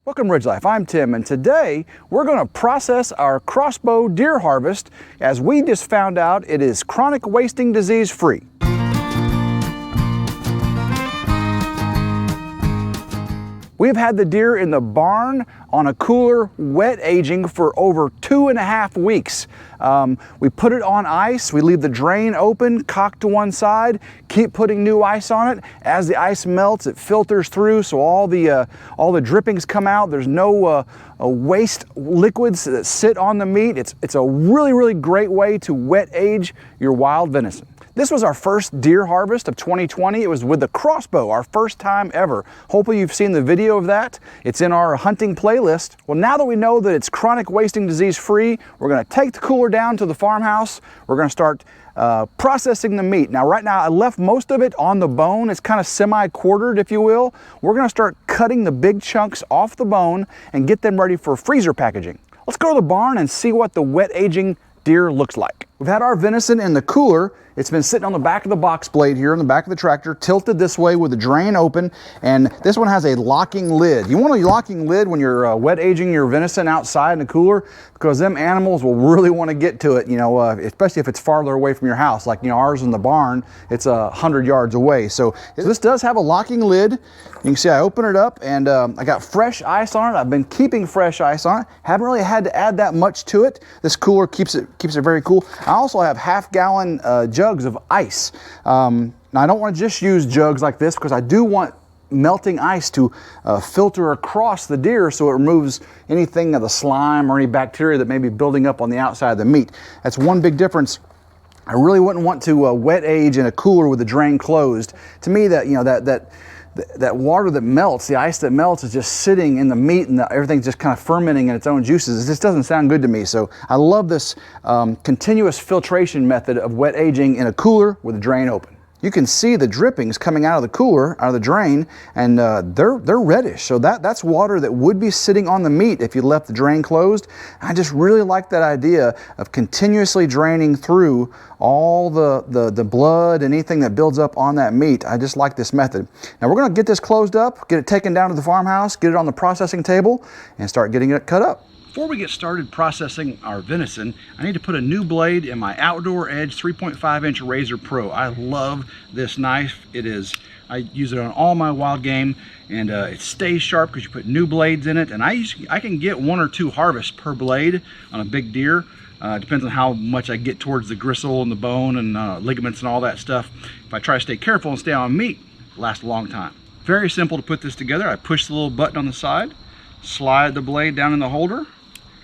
Welcome Ridge Life, I'm Tim, and today we're going to process our crossbow deer harvest as we just found out it is chronic wasting disease free. We've had the deer in the barn on a cooler wet aging for over 2.5 weeks. We put it on ice, we leave the drain open, cocked to one side, keep putting new ice on it. As the ice melts, it filters through so all the drippings come out. There's no waste liquids that sit on the meat. It's a really great way to wet age your wild venison. This was our first deer harvest of 2020. It was with the crossbow, our first time ever. Hopefully you've seen the video of that. It's in our hunting playlist. Well, now that we know that it's chronic wasting disease free, we're gonna take the cooler down to the farmhouse. We're gonna start processing the meat. Now, right now, I left most of it on the bone. It's kind of semi-quartered, if you will. We're gonna start cutting the big chunks off the bone and get them ready for freezer packaging. Let's go to the barn and see what the wet aging deer looks like. We've had our venison in the cooler. It's been sitting on the back of the box blade here in the back of the tractor, tilted this way with the drain open, and this one has a locking lid. You want a locking lid when you're wet aging your venison outside in the cooler, because them animals will really want to get to it, you know, especially if it's farther away from your house. Like, you know, ours in the barn, it's 100 yards away. So this does have a locking lid. You can see I open it up and I got fresh ice on it. I've been keeping fresh ice on it. Haven't really had to add that much to it. This cooler keeps it very cool. I also have half-gallon jugs of ice. Now I don't want to just use jugs like this because I do want melting ice to filter across the deer so it removes anything of the slime or any bacteria that may be building up on the outside of the meat. That's one big difference. I really wouldn't want to wet age in a cooler with the drain closed. To me, that, you know, that water that melts, the ice that melts, is just sitting in the meat and everything's just kind of fermenting in its own juices. It just doesn't sound good to me. So I love this continuous filtration method of wet aging in a cooler with the drain open. You can see the drippings coming out of the cooler, out of the drain, and they're reddish. So that's water that would be sitting on the meat if you left the drain closed. I just really like that idea of continuously draining through all the blood and anything that builds up on that meat. I just like this method. Now we're gonna get this closed up, get it taken down to the farmhouse, get it on the processing table, and start getting it cut up. Before we get started processing our venison, I need to put a new blade in my Outdoor Edge 3.5-inch Razor Pro. I love this knife. I use it on all my wild game, and it stays sharp because you put new blades in it. And I can get 1 or 2 harvests per blade on a big deer. Depends on how much I get towards the gristle and the bone and ligaments and all that stuff. If I try to stay careful and stay on meat, it lasts a long time. Very simple to put this together. I push the little button on the side, slide the blade down in the holder,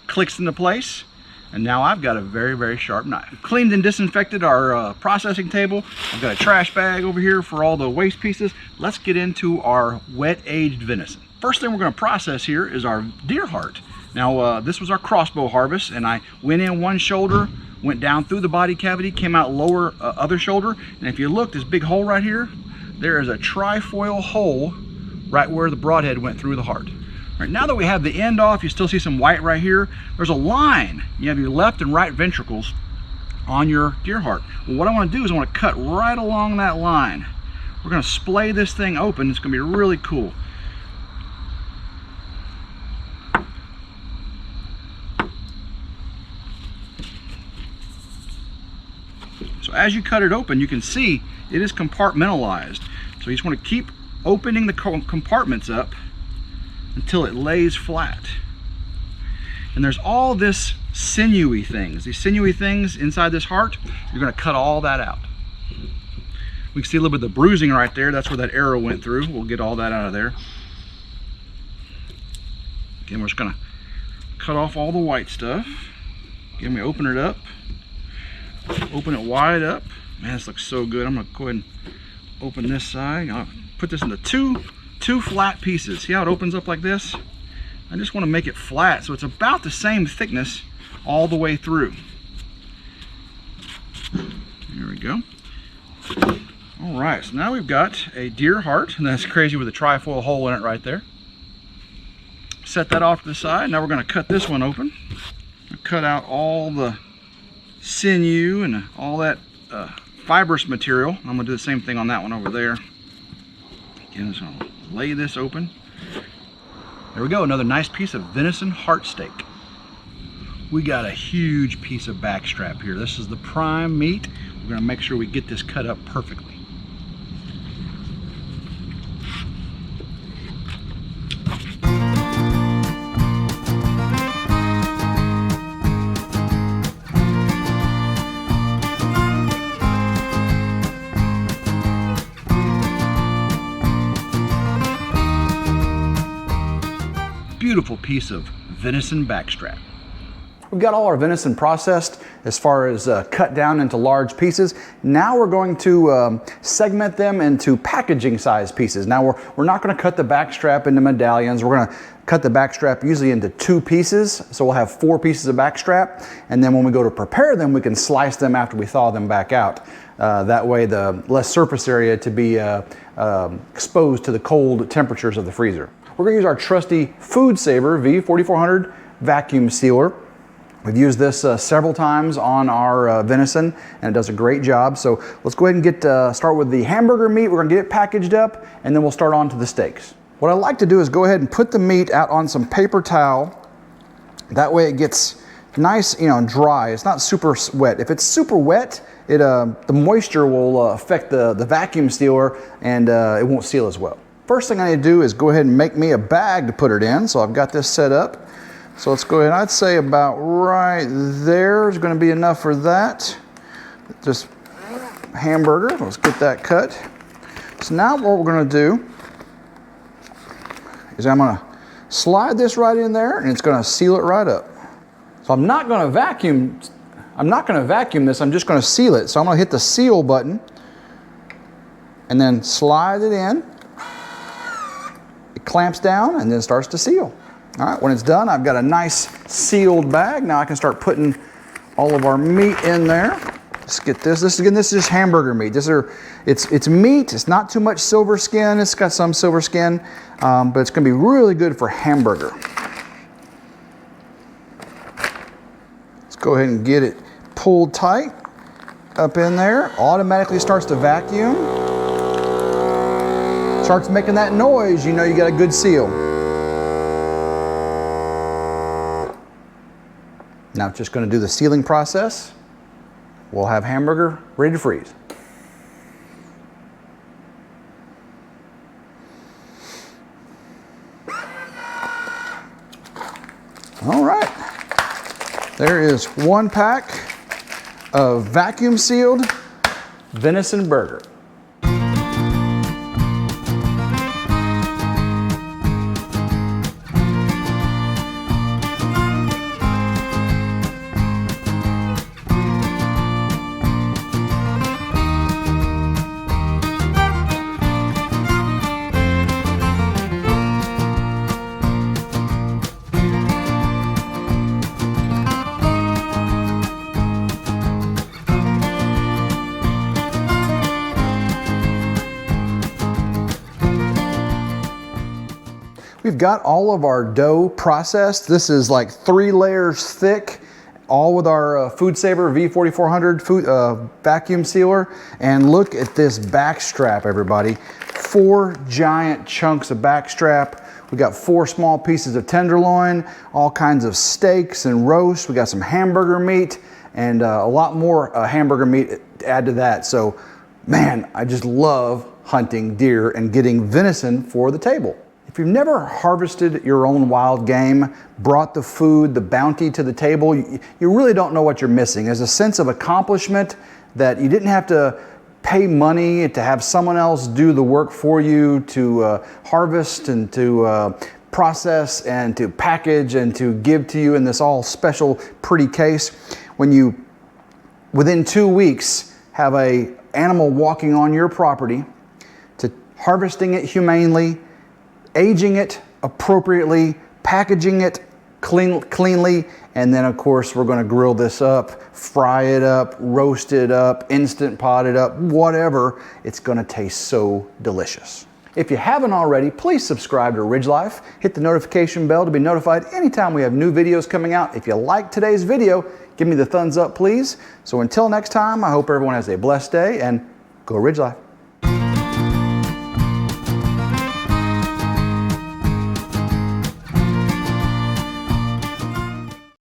clicks into place, and now I've got a very sharp knife. Cleaned and disinfected our processing table. I've got a trash bag over here for all the waste pieces. Let's get into our wet aged venison. First thing we're going to process here is our deer heart. Now this was our crossbow harvest, and I went in one shoulder, went down through the body cavity, came out lower other shoulder, and if you look, this big hole right here, there is a trifoil hole right where the broadhead went through the heart. Right, now that we have the end off, you still see some white right here. There's a line. You have your left and right ventricles on your deer heart. Well, what I want to do is I want to cut right along that line. We're going to splay this thing open. It's going to be really cool. So as you cut it open, you can see it is compartmentalized. So you just want to keep opening the compartments up until it lays flat. And there's all this sinewy things. These sinewy things inside this heart, you're going to cut all that out. We can see a little bit of the bruising right there. That's where that arrow went through. We'll get all that out of there. Again, we're just going to cut off all the white stuff. Again, we open it up. Open it wide up. Man, this looks so good. I'm going to go ahead and open this side. I'll put this into two flat pieces. See how it opens up like this? I just want to make it flat so it's about the same thickness all the way through. There we go. All right, so now we've got a deer heart, and that's crazy with a trifoil hole in it right there. Set that off to the side. Now we're going to cut this one open. Cut out all the sinew and all that fibrous material. I'm going to do the same thing on that one over there. Again, just going to lay this open. There we go, another nice piece of venison heart steak. We got a huge piece of backstrap here. This is the prime meat. We're gonna make sure we get this cut up perfectly. Beautiful piece of venison backstrap. We've got all our venison processed as far as cut down into large pieces. Now we're going to segment them into packaging size pieces. Now we're not going to cut the backstrap into medallions. We're going to cut the backstrap usually into 2 pieces. So we'll have 4 pieces of backstrap. And then when we go to prepare them, we can slice them after we thaw them back out. That way the less surface area to be exposed to the cold temperatures of the freezer. We're going to use our trusty Food Saver V4400 vacuum sealer. We've used this several times on our venison, and it does a great job. So let's go ahead and start with the hamburger meat. We're going to get it packaged up, and then we'll start on to the steaks. What I like to do is go ahead and put the meat out on some paper towel. That way it gets nice, dry. It's not super wet. If it's super wet, the moisture will affect the vacuum sealer, and it won't seal as well. First thing I need to do is go ahead and make me a bag to put it in. So I've got this set up. So let's go ahead, I'd say about right there is going to be enough for that. Just hamburger, let's get that cut. So now what we're going to do is I'm going to slide this right in there, and it's going to seal it right up. So I'm not going to vacuum this, I'm just going to seal it. So I'm going to hit the seal button and then slide it in. It clamps down and then starts to seal. All right, when it's done, I've got a nice sealed bag. Now I can start putting all of our meat in there. Let's get this. This is just hamburger meat. It's meat. It's not too much silver skin. It's got some silver skin, but it's going to be really good for hamburger. Let's go ahead and get it pulled tight up in there. Automatically starts to vacuum. Starts making that noise, you know you got a good seal. Now it's just going to do the sealing process. We'll have hamburger ready to freeze. All right, there is 1 pack of vacuum sealed venison burger. We've got all of our dough processed. This is like 3 layers thick, all with our Food Saver V4400 vacuum sealer. And look at this backstrap, everybody. 4 giant chunks of backstrap. We got 4 small pieces of tenderloin, all kinds of steaks and roast. We got some hamburger meat and a lot more hamburger meat to add to that. So, man, I just love hunting deer and getting venison for the table. If you've never harvested your own wild game, brought the food, the bounty to the table, you really don't know what you're missing. There's a sense of accomplishment that you didn't have to pay money to have someone else do the work for you to harvest and to process and to package and to give to you in this all special pretty case. When you, within 2 weeks, have an animal walking on your property, to harvesting it humanely, aging it appropriately, packaging it cleanly, and then of course we're going to grill this up, fry it up, roast it up, instant pot it up, whatever. It's going to taste so delicious. If you haven't already, please subscribe to Ridge Life. Hit the notification bell to be notified anytime we have new videos coming out. If you like today's video, give me the thumbs up, please. So until next time, I hope everyone has a blessed day, and go Ridge Life.